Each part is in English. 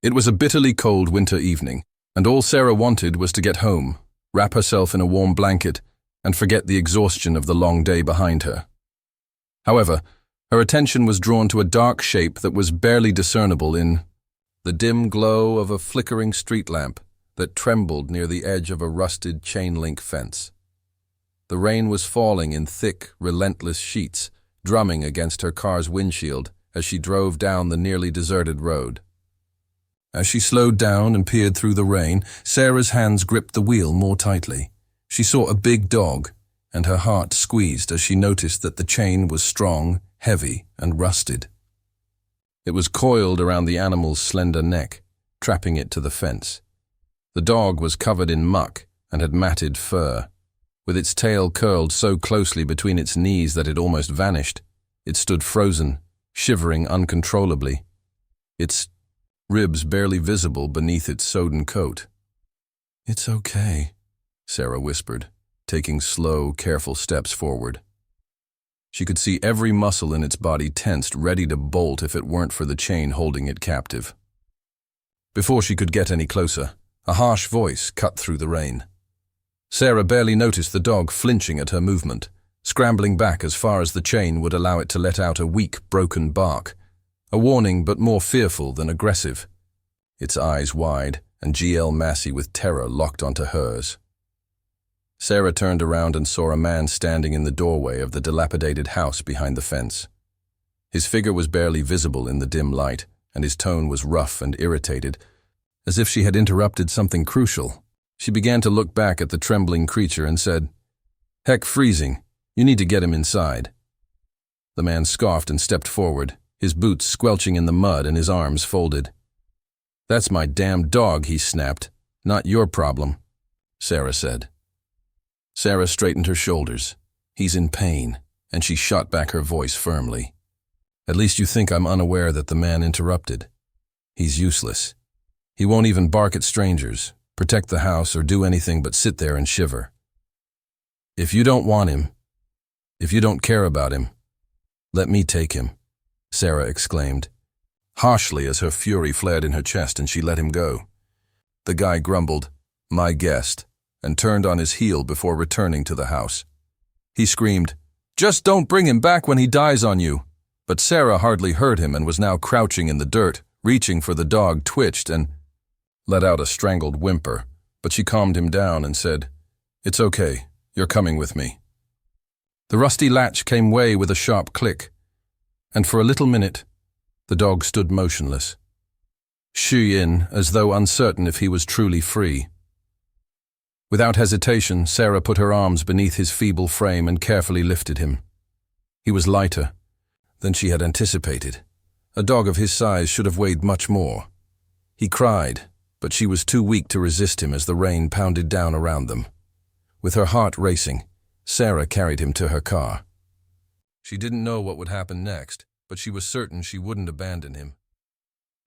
It was a bitterly cold winter evening, and all Sarah wanted was to get home, wrap herself in a warm blanket, and forget the exhaustion of the long day behind her. However, her attention was drawn to a dark shape that was barely discernible in the dim glow of a flickering street lamp that trembled near the edge of a rusted chain-link fence. The rain was falling in thick, relentless sheets, drumming against her car's windshield as she drove down the nearly deserted road. As she slowed down and peered through the rain, Sarah's hands gripped the wheel more tightly. She saw a big dog, and her heart squeezed as she noticed that the chain was strong, heavy, and rusted. It was coiled around the animal's slender neck, trapping it to the fence. The dog was covered in muck and had matted fur. With its tail curled so closely between its knees that it almost vanished, it stood frozen, shivering uncontrollably, its ribs barely visible beneath its sodden coat. "It's okay," Sarah whispered, taking slow, careful steps forward. She could see every muscle in its body tensed, ready to bolt if it weren't for the chain holding it captive. Before she could get any closer, a harsh voice cut through the rain. Sarah barely noticed the dog flinching at her movement, scrambling back as far as the chain would allow it to let out a weak, broken bark, a warning but more fearful than aggressive, its eyes wide and G.L. Massey with terror locked onto hers. Sarah turned around and saw a man standing in the doorway of the dilapidated house behind the fence. His figure was barely visible in the dim light, and his tone was rough and irritated, as if she had interrupted something crucial. She began to look back at the trembling creature and said, "Heck, freezing. You need to get him inside." The man scoffed and stepped forward, his boots squelching in the mud and his arms folded. "That's my damn dog," he snapped. "Not your problem," Sarah said. Sarah straightened her shoulders. "He's in pain," and she shot back her voice firmly. "At least you think I'm unaware that the man interrupted. He's useless. He won't even bark at strangers, protect the house, or do anything but sit there and shiver. If you don't want him, if you don't care about him, let me take him," Sarah exclaimed, harshly as her fury flared in her chest and she let him go. The guy grumbled, "My guest," and turned on his heel before returning to the house. He screamed, "Just don't bring him back when he dies on you." But Sarah hardly heard him and was now crouching in the dirt, reaching for the dog, twitched and let out a strangled whimper, but she calmed him down and said, "It's okay, you're coming with me." The rusty latch came way with a sharp click, and for a little minute, the dog stood motionless, shoo-in as though uncertain if he was truly free. Without hesitation, Sarah put her arms beneath his feeble frame and carefully lifted him. He was lighter than she had anticipated. A dog of his size should have weighed much more. He cried, but she was too weak to resist him as the rain pounded down around them. With her heart racing, Sarah carried him to her car. She didn't know what would happen next, but she was certain she wouldn't abandon him.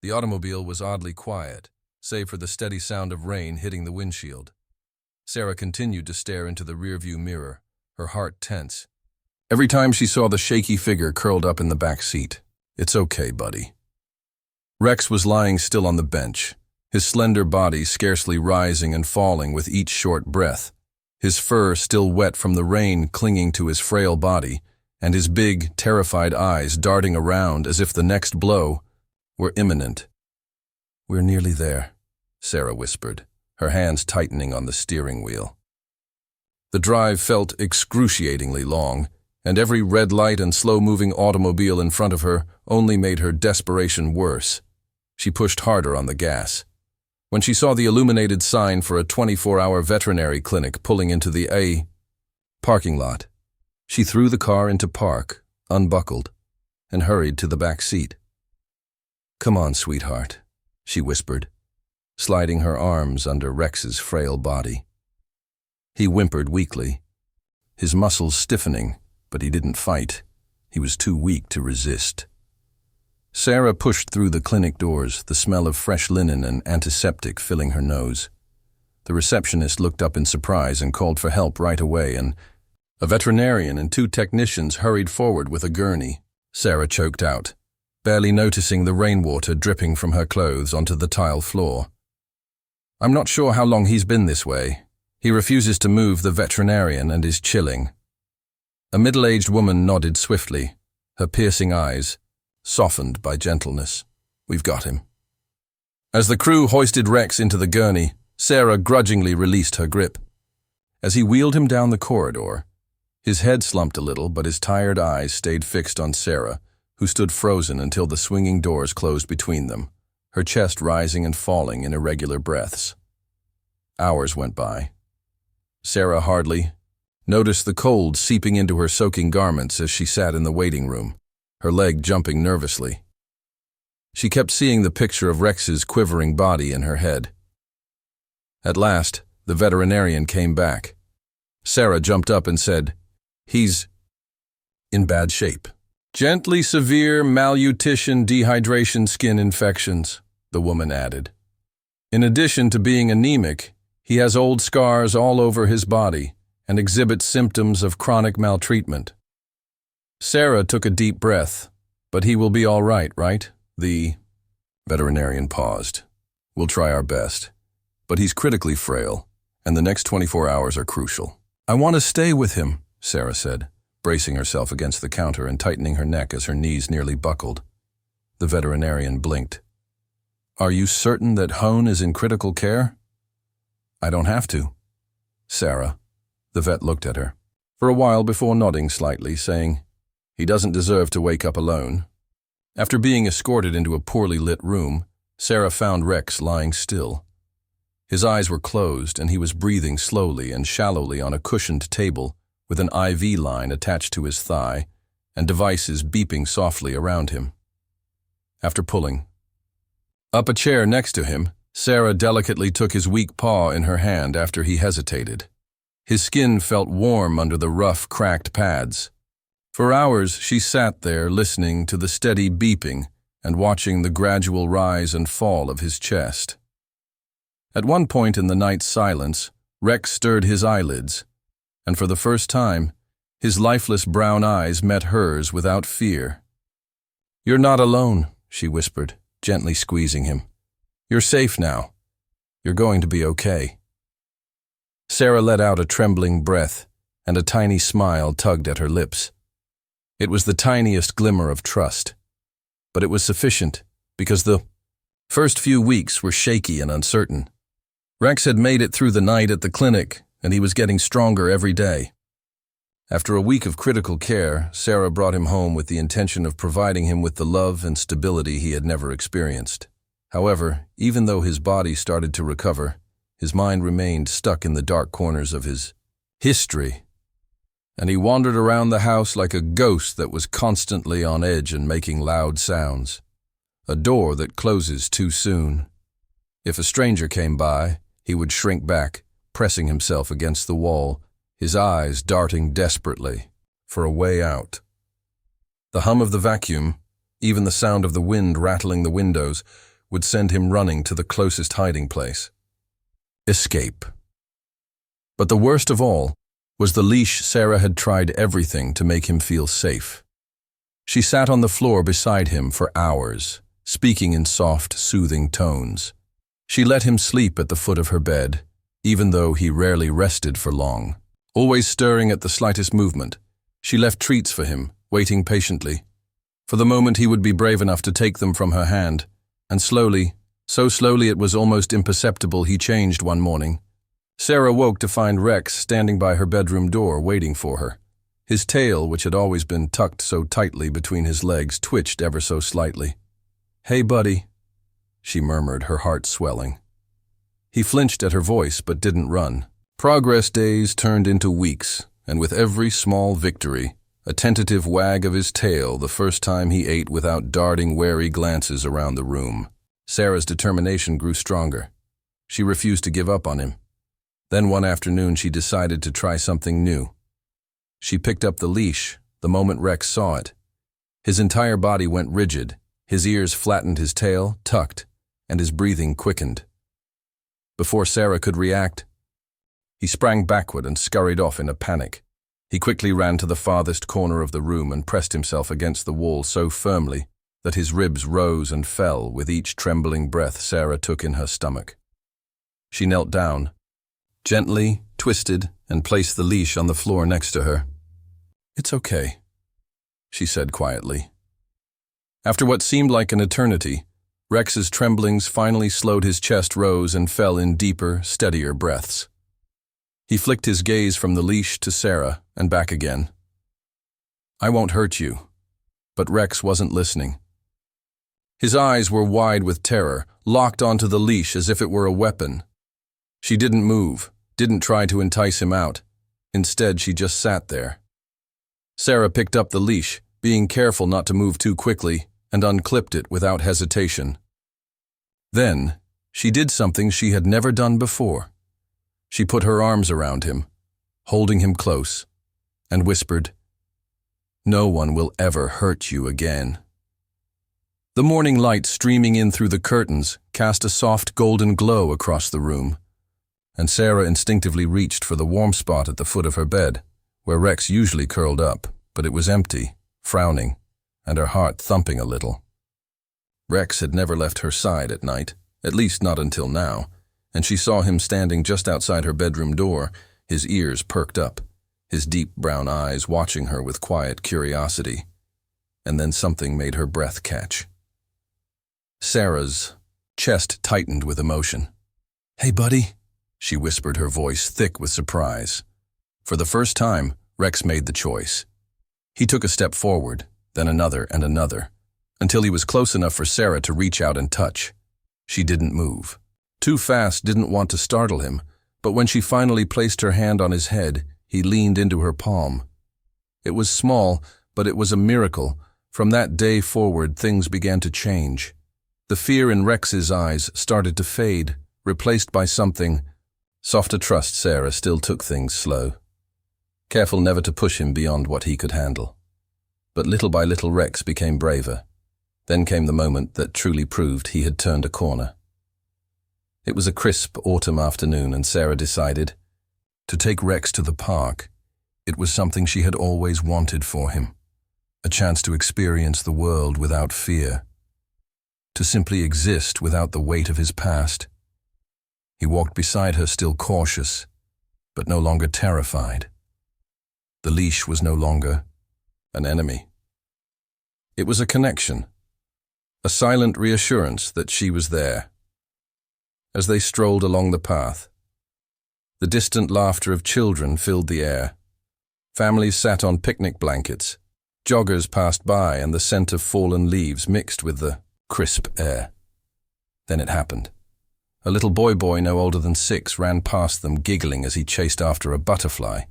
The automobile was oddly quiet, save for the steady sound of rain hitting the windshield. Sarah continued to stare into the rearview mirror, her heart tense. Every time she saw the shaky figure curled up in the back seat. "It's okay, buddy." Rex was lying still on the bench, his slender body scarcely rising and falling with each short breath, his fur still wet from the rain clinging to his frail body, and his big, terrified eyes darting around as if the next blow were imminent. "We're nearly there," Sarah whispered, her hands tightening on the steering wheel. The drive felt excruciatingly long, and every red light and slow-moving automobile in front of her only made her desperation worse. She pushed harder on the gas. When she saw the illuminated sign for a 24-hour veterinary clinic pulling into the A parking lot, she threw the car into park, unbuckled, and hurried to the back seat. "Come on, sweetheart," she whispered, sliding her arms under Rex's frail body. He whimpered weakly, his muscles stiffening, but he didn't fight. He was too weak to resist. Sarah pushed through the clinic doors, the smell of fresh linen and antiseptic filling her nose. The receptionist looked up in surprise and called for help right away, and a veterinarian and 2 technicians hurried forward with a gurney. Sarah choked out, barely noticing the rainwater dripping from her clothes onto the tile floor. "I'm not sure how long he's been this way. He refuses to move the veterinarian and is chilling." A middle-aged woman nodded swiftly, her piercing eyes softened by gentleness. "We've got him." As the crew hoisted Rex into the gurney, Sarah grudgingly released her grip. As he wheeled him down the corridor, his head slumped a little, but his tired eyes stayed fixed on Sarah, who stood frozen until the swinging doors closed between them, her chest rising and falling in irregular breaths. Hours went by. Sarah hardly noticed the cold seeping into her soaking garments as she sat in the waiting room, her leg jumping nervously. She kept seeing the picture of Rex's quivering body in her head. At last, the veterinarian came back. Sarah jumped up and said, "He's in bad shape. Gently severe malnutrition, dehydration, skin infections," the woman added. "In addition to being anemic, he has old scars all over his body and exhibits symptoms of chronic maltreatment." Sarah took a deep breath. "But he will be all right, right?" The veterinarian paused. "We'll try our best. But he's critically frail, and the next 24 hours are crucial." "I want to stay with him," Sarah said, bracing herself against the counter and tightening her neck as her knees nearly buckled. The veterinarian blinked. "Are you certain that Hone is in critical care?" "I don't have to." "Sarah," the vet looked at her for a while before nodding slightly, saying, "He doesn't deserve to wake up alone." After being escorted into a poorly lit room, Sarah found Rex lying still. His eyes were closed, and he was breathing slowly and shallowly on a cushioned table with an IV line attached to his thigh and devices beeping softly around him. After pulling up a chair next to him, Sarah delicately took his weak paw in her hand after he hesitated. His skin felt warm under the rough, cracked pads. For hours she sat there listening to the steady beeping and watching the gradual rise and fall of his chest. At one point in the night's silence, Rex stirred his eyelids, and for the first time, his lifeless brown eyes met hers without fear. "You're not alone," she whispered, gently squeezing him. "You're safe now. You're going to be okay." Sarah let out a trembling breath, and a tiny smile tugged at her lips. It was the tiniest glimmer of trust, but it was sufficient because the first few weeks were shaky and uncertain. Rex had made it through the night at the clinic, and he was getting stronger every day. After a week of critical care, Sarah brought him home with the intention of providing him with the love and stability he had never experienced. However, even though his body started to recover, his mind remained stuck in the dark corners of his history, and he wandered around the house like a ghost that was constantly on edge and making loud sounds. A door that closes too soon. If a stranger came by, he would shrink back, pressing himself against the wall, his eyes darting desperately for a way out. The hum of the vacuum, even the sound of the wind rattling the windows, would send him running to the closest hiding place. Escape. But the worst of all was the leash. Sarah had tried everything to make him feel safe. She sat on the floor beside him for hours, speaking in soft, soothing tones. She let him sleep at the foot of her bed, even though he rarely rested for long. Always stirring at the slightest movement, she left treats for him, waiting patiently. For the moment he would be brave enough to take them from her hand, and slowly, so slowly it was almost imperceptible, he changed one morning. Sarah woke to find Rex standing by her bedroom door waiting for her. His tail, which had always been tucked so tightly between his legs, twitched ever so slightly. "Hey, buddy," she murmured, her heart swelling. He flinched at her voice but didn't run. Progress days turned into weeks, and with every small victory, a tentative wag of his tail the first time he ate without darting wary glances around the room. Sarah's determination grew stronger. She refused to give up on him. Then one afternoon she decided to try something new. She picked up the leash the moment Rex saw it. His entire body went rigid, his ears flattened, his tail tucked, and his breathing quickened. Before Sarah could react, he sprang backward and scurried off in a panic. He quickly ran to the farthest corner of the room and pressed himself against the wall so firmly that his ribs rose and fell with each trembling breath Sarah took in her stomach. She knelt down, gently twisted, and placed the leash on the floor next to her. "It's okay," she said quietly. After what seemed like an eternity, Rex's tremblings finally slowed. His chest rose and fell in deeper, steadier breaths. He flicked his gaze from the leash to Sarah and back again. "I won't hurt you." But Rex wasn't listening. His eyes were wide with terror, locked onto the leash as if it were a weapon. She didn't move, didn't try to entice him out. Instead, she just sat there. Sarah picked up the leash, being careful not to move too quickly, and unclipped it without hesitation. Then, she did something she had never done before. She put her arms around him, holding him close, and whispered, "No one will ever hurt you again." The morning light streaming in through the curtains cast a soft golden glow across the room, and Sarah instinctively reached for the warm spot at the foot of her bed, where Rex usually curled up, but it was empty, frowning, and her heart thumping a little. Rex had never left her side at night, at least not until now, and she saw him standing just outside her bedroom door, his ears perked up, his deep brown eyes watching her with quiet curiosity. And then something made her breath catch. Sarah's chest tightened with emotion. "Hey, buddy," she whispered, her voice thick with surprise. For the first time, Rex made the choice. He took a step forward, then another and another, until he was close enough for Sarah to reach out and touch. She didn't move. Too Fast didn't want to startle him, but when she finally placed her hand on his head, he leaned into her palm. It was small, but it was a miracle. From that day forward, things began to change. The fear in Rex's eyes started to fade, replaced by something softer. Trust. Sarah still took things slow, careful never to push him beyond what he could handle. But little by little Rex became braver. Then came the moment that truly proved he had turned a corner. It was a crisp autumn afternoon, and Sarah decided to take Rex to the park. It was something she had always wanted for him, a chance to experience the world without fear, to simply exist without the weight of his past. He walked beside her, still cautious, but no longer terrified. The leash was no longer an enemy. It was a connection, a silent reassurance that she was there. As they strolled along the path, the distant laughter of children filled the air. Families sat on picnic blankets. Joggers passed by, and the scent of fallen leaves mixed with the crisp air. Then it happened. A little boy no older than 6 ran past them, giggling as he chased after a butterfly.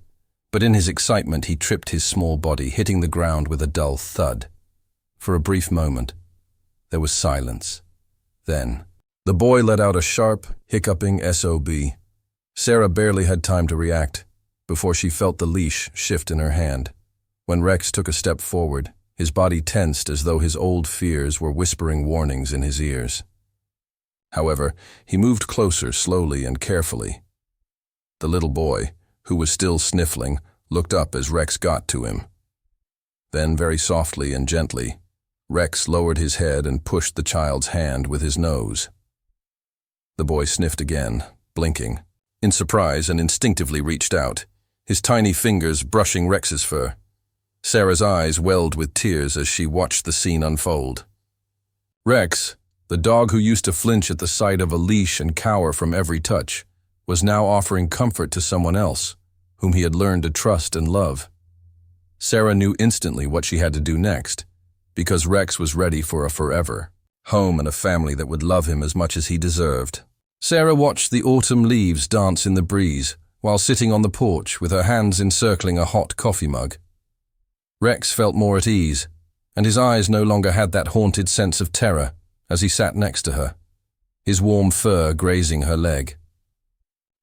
But in his excitement, he tripped his small body, hitting the ground with a dull thud. For a brief moment, there was silence. Then, the boy let out a sharp, hiccuping SOB. Sarah barely had time to react before she felt the leash shift in her hand. When Rex took a step forward, his body tensed as though his old fears were whispering warnings in his ears. However, he moved closer, slowly and carefully. The little boy, who was still sniffling, looked up as Rex got to him. Then, very softly and gently, Rex lowered his head and pushed the child's hand with his nose. The boy sniffed again, blinking, in surprise, and instinctively reached out, his tiny fingers brushing Rex's fur. Sarah's eyes welled with tears as she watched the scene unfold. Rex, the dog who used to flinch at the sight of a leash and cower from every touch, was now offering comfort to someone else, whom he had learned to trust and love. Sarah knew instantly what she had to do next, because Rex was ready for a forever home and a family that would love him as much as he deserved. Sarah watched the autumn leaves dance in the breeze while sitting on the porch with her hands encircling a hot coffee mug. Rex felt more at ease, and his eyes no longer had that haunted sense of terror as he sat next to her, his warm fur grazing her leg.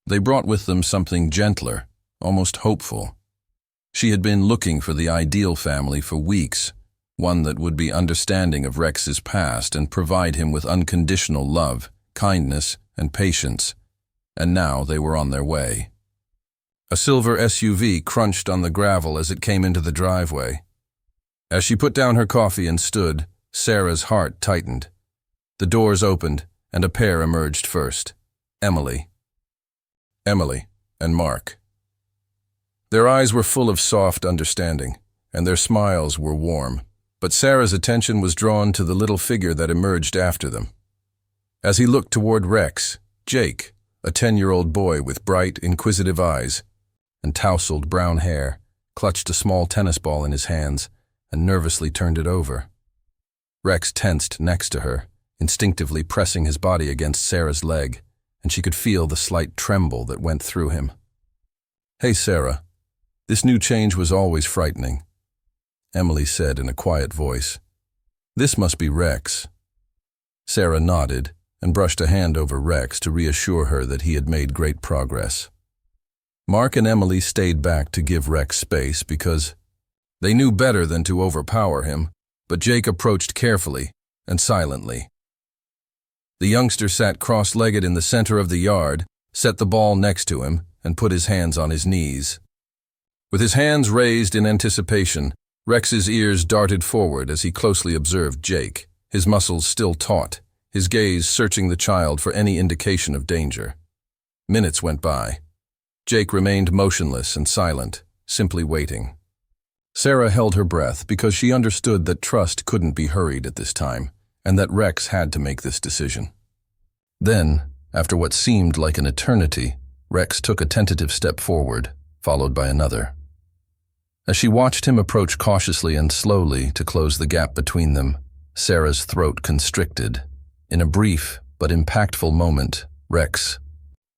They brought with them something gentler, almost hopeful. She had been looking for the ideal family for weeks, one that would be understanding of Rex's past and provide him with unconditional love, kindness, and patience, and now they were on their way. A silver SUV crunched on the gravel as it came into the driveway. As she put down her coffee and stood, Sarah's heart tightened. The doors opened, and a pair emerged first. Emily and Mark. Their eyes were full of soft understanding, and their smiles were warm, but Sarah's attention was drawn to the little figure that emerged after them. As he looked toward Rex, Jake, a 10-year-old boy with bright, inquisitive eyes and tousled brown hair, clutched a small tennis ball in his hands and nervously turned it over. Rex tensed next to her, instinctively pressing his body against Sarah's leg, and she could feel the slight tremble that went through him. "Hey, Sarah. This new change was always frightening," Emily said in a quiet voice. "This must be Rex." Sarah nodded and brushed a hand over Rex to reassure her that he had made great progress. Mark and Emily stayed back to give Rex space because they knew better than to overpower him, but Jake approached carefully and silently. The youngster sat cross-legged in the center of the yard, set the ball next to him, and put his hands on his knees. With his hands raised in anticipation, Rex's ears darted forward as he closely observed Jake, his muscles still taut, his gaze searching the child for any indication of danger. Minutes went by. Jake remained motionless and silent, simply waiting. Sarah held her breath because she understood that trust couldn't be hurried at this time, and that Rex had to make this decision. Then, after what seemed like an eternity, Rex took a tentative step forward, followed by another. As she watched him approach cautiously and slowly to close the gap between them, Sarah's throat constricted. In a brief but impactful moment, Rex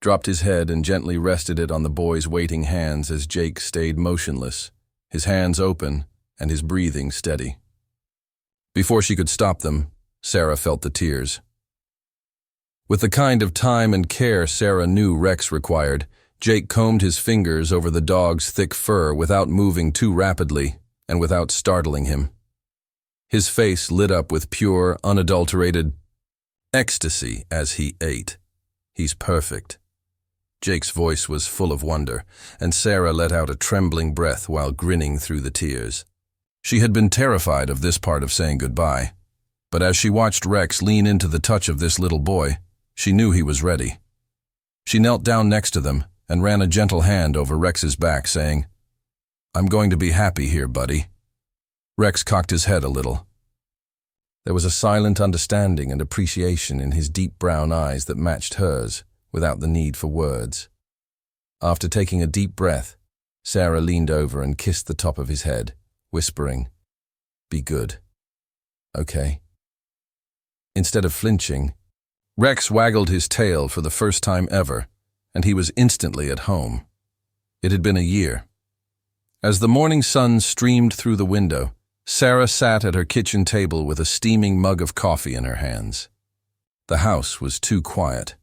dropped his head and gently rested it on the boy's waiting hands as Jake stayed motionless, his hands open and his breathing steady. Before she could stop them, Sarah felt the tears. With the kind of time and care Sarah knew Rex required, Jake combed his fingers over the dog's thick fur without moving too rapidly and without startling him. His face lit up with pure, unadulterated ecstasy as he ate. "He's perfect." Jake's voice was full of wonder, and Sarah let out a trembling breath while grinning through the tears. She had been terrified of this part of saying goodbye, but as she watched Rex lean into the touch of this little boy, she knew he was ready. She knelt down next to them and ran a gentle hand over Rex's back, saying, "I'm going to be happy here, buddy." Rex cocked his head a little. There was a silent understanding and appreciation in his deep brown eyes that matched hers, without the need for words. After taking a deep breath, Sarah leaned over and kissed the top of his head, whispering, "Be good. Okay." Instead of flinching, Rex waggled his tail for the first time ever, and he was instantly at home. It had been a year. As the morning sun streamed through the window, Sarah sat at her kitchen table with a steaming mug of coffee in her hands. The house was too quiet,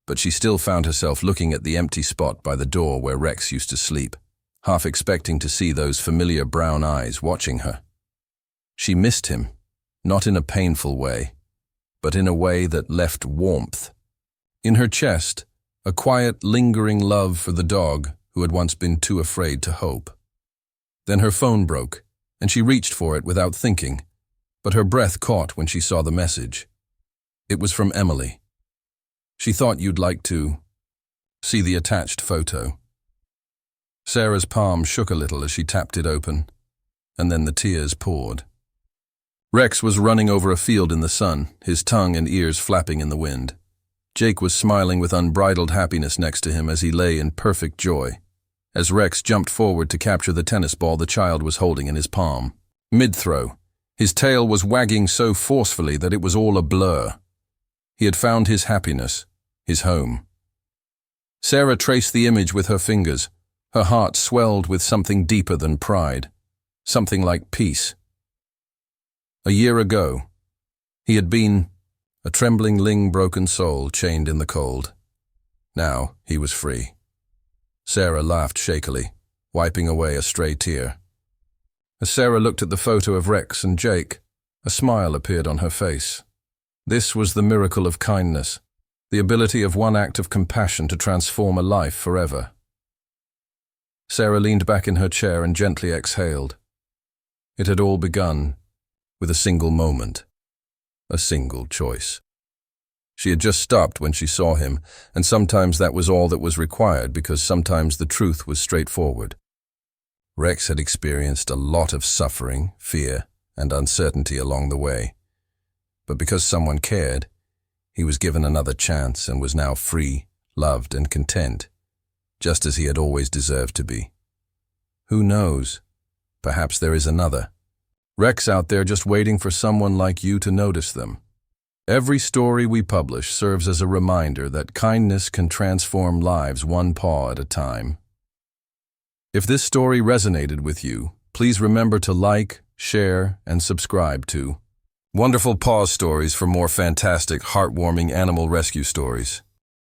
but she still found herself looking at the empty spot by the door where Rex used to sleep, half expecting to see those familiar brown eyes watching her. She missed him, not in a painful way, but in a way that left warmth. In her chest, a quiet, lingering love for the dog who had once been too afraid to hope. Then her phone broke, and she reached for it without thinking, but her breath caught when she saw the message. It was from Emily. She thought you'd like to see the attached photo. Sarah's palm shook a little as she tapped it open, and then the tears poured. Rex was running over a field in the sun, his tongue and ears flapping in the wind. Jake was smiling with unbridled happiness next to him as he lay in perfect joy. As Rex jumped forward to capture the tennis ball the child was holding in his palm. Mid-throw, his tail was wagging so forcefully that it was all a blur. He had found his happiness, his home. Sarah traced the image with her fingers. Her heart swelled with something deeper than pride, something like peace. A year ago, he had been a trembling, broken soul chained in the cold. Now he was free. Sarah laughed shakily, wiping away a stray tear. As Sarah looked at the photo of Rex and Jake, a smile appeared on her face. This was the miracle of kindness, the ability of one act of compassion to transform a life forever. Sarah leaned back in her chair and gently exhaled. It had all begun with a single moment, a single choice. She had just stopped when she saw him, and sometimes that was all that was required because sometimes the truth was straightforward. Rex had experienced a lot of suffering, fear, and uncertainty along the way. But because someone cared, he was given another chance and was now free, loved, and content, just as he had always deserved to be. Who knows? Perhaps there is another Rex out there just waiting for someone like you to notice them. Every story we publish serves as a reminder that kindness can transform lives one paw at a time. If this story resonated with you, please remember to like, share, and subscribe to Wonderful Paws Stories for more fantastic, heartwarming animal rescue stories.